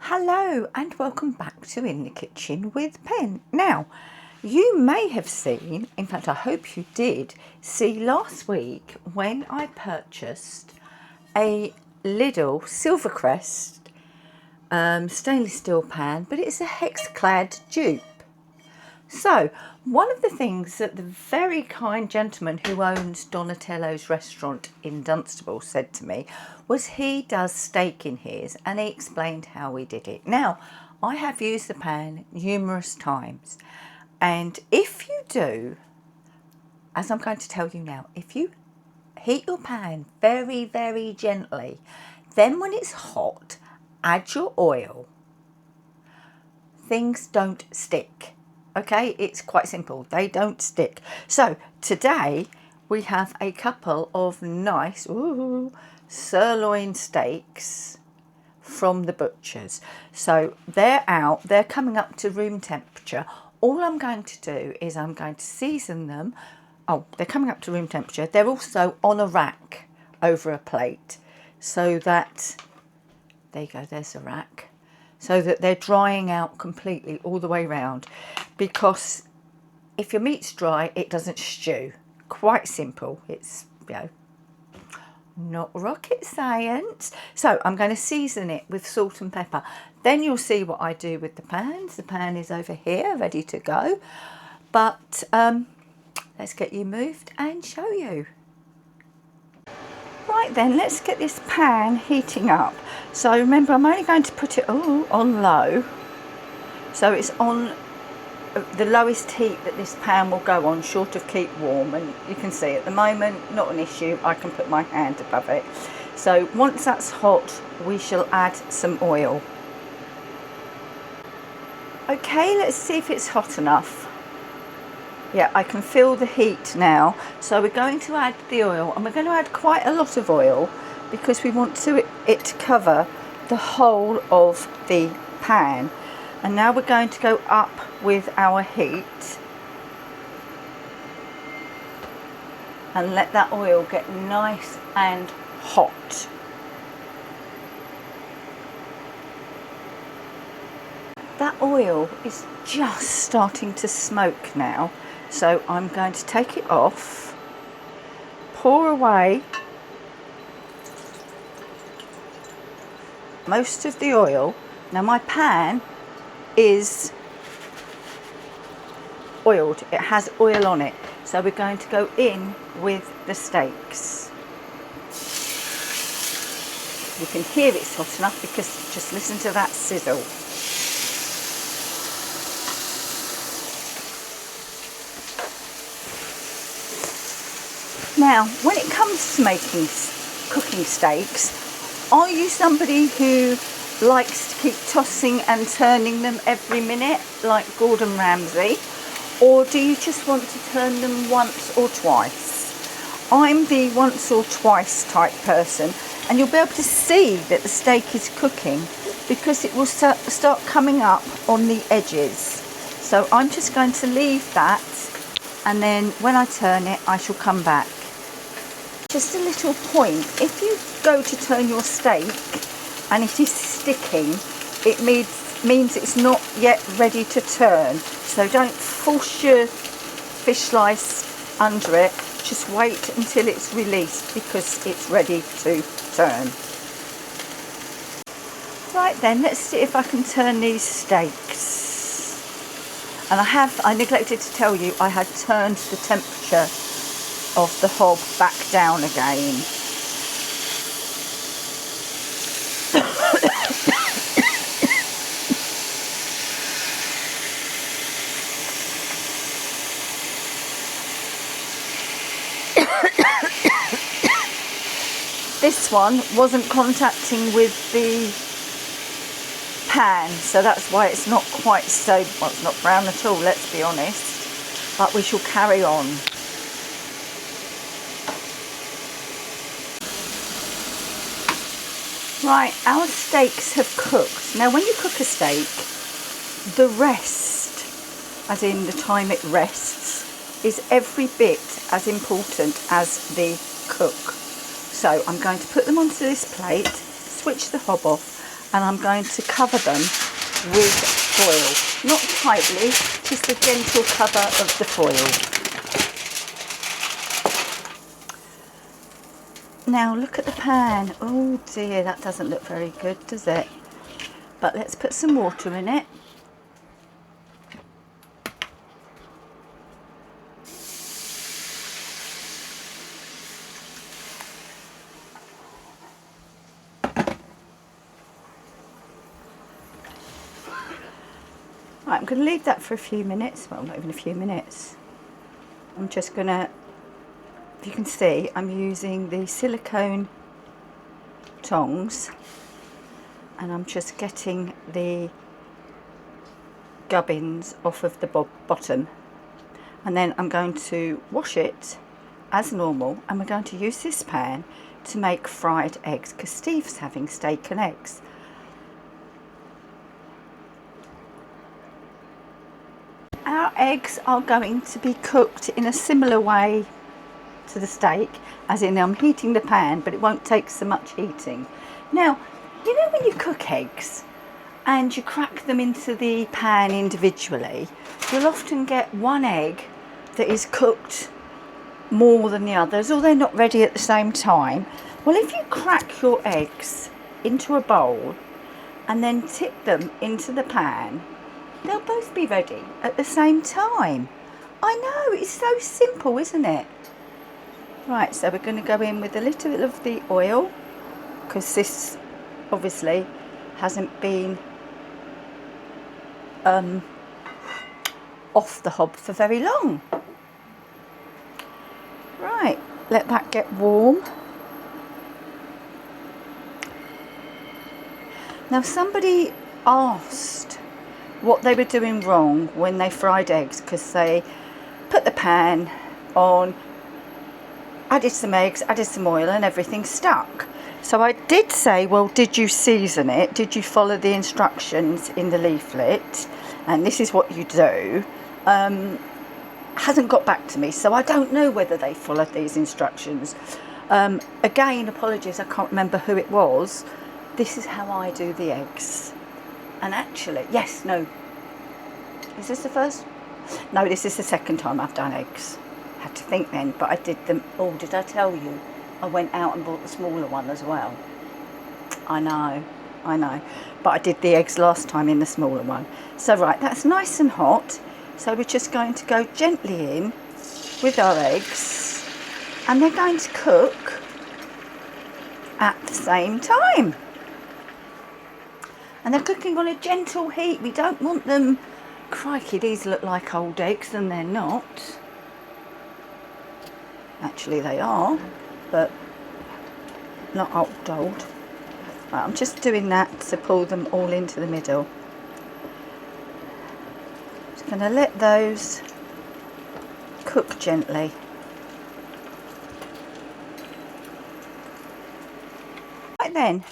Hello and welcome back to In the Kitchen with Pen. Now, you may have seen, in fact I hope you did, see last week when I purchased a Lidl Silvercrest stainless steel pan, but it's a Hexclad Dupe. So, one of the things that the very kind gentleman who owns Donatello's restaurant in Dunstable said to me was he does steak in his, and he explained how we did it. Now, I have used the pan numerous times, and if you do, as I'm going to tell you now, if you heat your pan very, very gently, then when it's hot, add your oil. Things don't stick. Okay, it's quite simple. They don't stick. So today we have a couple of nice sirloin steaks from the butchers. So they're out, they're coming up to room temperature. All I'm going to do is I'm going to season them. Oh, they're coming up to room temperature. They're also on a rack over a plate, so that, there you go, there's the rack, so that they're drying out completely all the way round, because if your meat's dry it doesn't stew. Quite simple. It's, you know, not rocket science. So I'm going to season it with salt and pepper. Then you'll see what I do with the pans. The pan is over here ready to go, but let's get you moved and show you. Right then, let's get this pan heating up. So remember, I'm only going to put it on low, so it's on the lowest heat that this pan will go on, short of keep warm. And you can see at the moment, not an issue, I can put my hand above it. So once that's hot, we shall add some oil. Okay, let's see if it's hot enough. Yeah, I can feel the heat now. So we're going to add the oil, and we're going to add quite a lot of oil because we want it to cover the whole of the pan. And now we're going to go up with our heat and let that oil get nice and hot. That oil is just starting to smoke now. So I'm going to take it off, pour away most of the oil. Now my pan is oiled, it has oil on it. So we're going to go in with the steaks. You can hear it's hot enough because just listen to that sizzle. Now, when it comes to cooking steaks, are you somebody who likes to keep tossing and turning them every minute like Gordon Ramsay, or do you just want to turn them once or twice? I'm the once or twice type person, and you'll be able to see that the steak is cooking because it will start coming up on the edges. So I'm just going to leave that, and then when I turn it I shall come back. Just a little point, if you go to turn your steak and it is sticking, it means it's not yet ready to turn. So don't force your fish slice under it, just wait until it's released because it's ready to turn. Right then, let's see if I can turn these steaks. And I neglected to tell you, I had turned the temperature of the hob back down again. This one wasn't contacting with the pan, so that's why it's not quite so, well, it's not brown at all, let's be honest, but we shall carry on. Right, our steaks have cooked. Now when you cook a steak, the rest, as in the time it rests, is every bit as important as the cook. So I'm going to put them onto this plate, switch the hob off, and I'm going to cover them with foil. Not tightly, just a gentle cover of the foil. Now look at the pan. Oh dear, that doesn't look very good, does it? But let's put some water in it. Right, I'm going to leave that for a few minutes. Well, not even a few minutes. I'm just going to, if you can see, I'm using the silicone tongs, and I'm just getting the gubbins off of the bottom, and then I'm going to wash it as normal, and we're going to use this pan to make fried eggs because Steve's having steak and eggs. Our eggs are going to be cooked in a similar way to the steak, as in I'm heating the pan, but it won't take so much heating. Now, you know when you cook eggs and you crack them into the pan individually, you'll often get one egg that is cooked more than the others, or they're not ready at the same time. Well, if you crack your eggs into a bowl and then tip them into the pan, they'll both be ready at the same time. I know, it's so simple, isn't it? Right, so we're going to go in with a little bit of the oil, because this obviously hasn't been off the hob for very long. Right, let that get warm. Now, somebody asked what they were doing wrong when they fried eggs, because they put the pan on, added some eggs, added some oil, and everything stuck. So I did say, well, did you season it? Did you follow the instructions in the leaflet? And this is what you do. Hasn't got back to me, so I don't know whether they followed these instructions. Again, apologies, I can't remember who it was. This is how I do the eggs. And actually, yes, no. Is this the first? No, this is the second time I've done eggs. Had to think then, but I did them. Oh, did I tell you? I went out and bought the smaller one as well. I know. But I did the eggs last time in the smaller one. So right, that's nice and hot. So we're just going to go gently in with our eggs, and they're going to cook at the same time. And they're cooking on a gentle heat. We don't want them, crikey, these look like old eggs, and they're not. Actually they are, but not old. Right, I'm just doing that to pull them all into the middle. Just going to let those cook gently. Right then,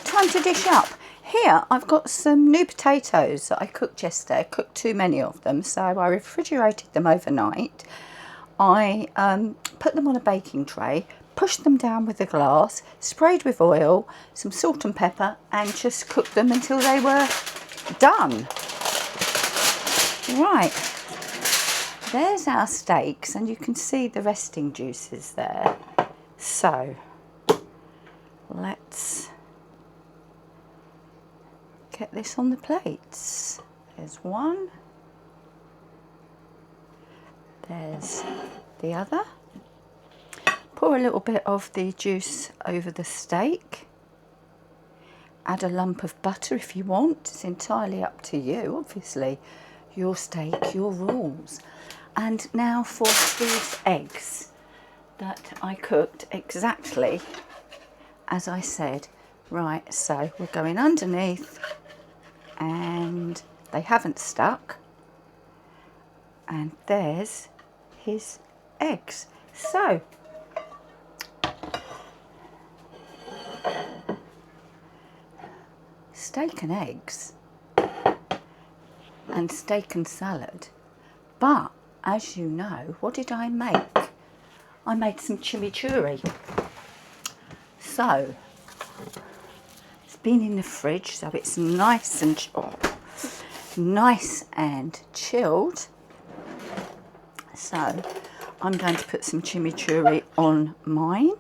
time to dish up. Here I've got some new potatoes that I cooked yesterday. I cooked too many of them, so I refrigerated them overnight. I put them on a baking tray, pushed them down with a glass, sprayed with oil, some salt and pepper, and just cooked them until they were done. Right, there's our steaks, and you can see the resting juices there. So let's get this on the plates. There's one. There's the other. Pour a little bit of the juice over the steak. Add a lump of butter if you want. It's entirely up to you, obviously. Your steak, your rules. And now for these eggs that I cooked exactly as I said. Right, so we're going underneath, and they haven't stuck. And there's his eggs. So steak and eggs and steak and salad. But as you know, what did I make? I made some chimichurri. So it's been in the fridge, so it's nice and chilled. So I'm going to put some chimichurri on mine.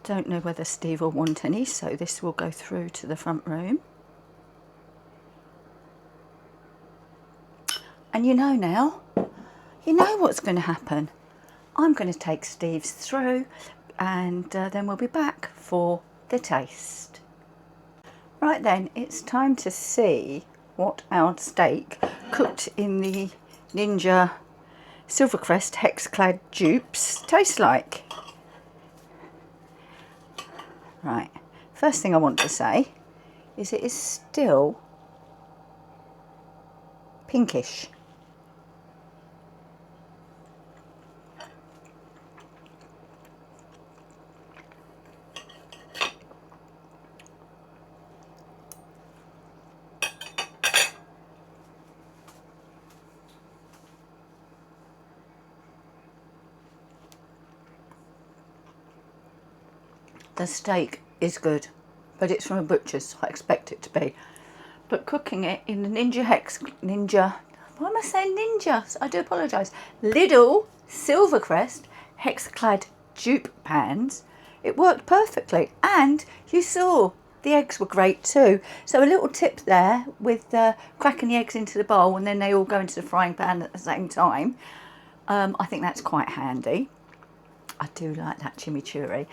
Don't know whether Steve will want any, so this will go through to the front room. And you know now, you know what's going to happen. I'm going to take Steve's through, and then we'll be back for the taste. Right then, it's time to see what our steak cooked in the Lidl Silvercrest Hexclad Dupes tastes like. Right, first thing I want to say is it is still pinkish. The steak is good, but it's from a butcher's, so I expect it to be. But cooking it in the why am I saying ninja? I do apologise. Lidl Silvercrest Hexclad Dupe pans, it worked perfectly. And you saw the eggs were great too. So a little tip there with cracking the eggs into the bowl and then they all go into the frying pan at the same time. I think that's quite handy. I do like that chimichurri.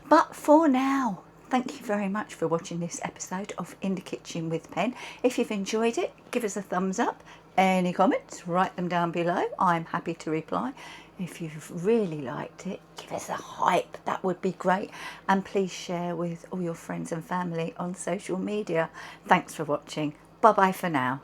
But for now, thank you very much for watching this episode of In the Kitchen with Pen. If you've enjoyed it, give us a thumbs up. Any comments, write them down below. I'm happy to reply. If you've really liked it, give us a hype. That would be great. And please share with all your friends and family on social media. Thanks for watching. Bye-bye for now.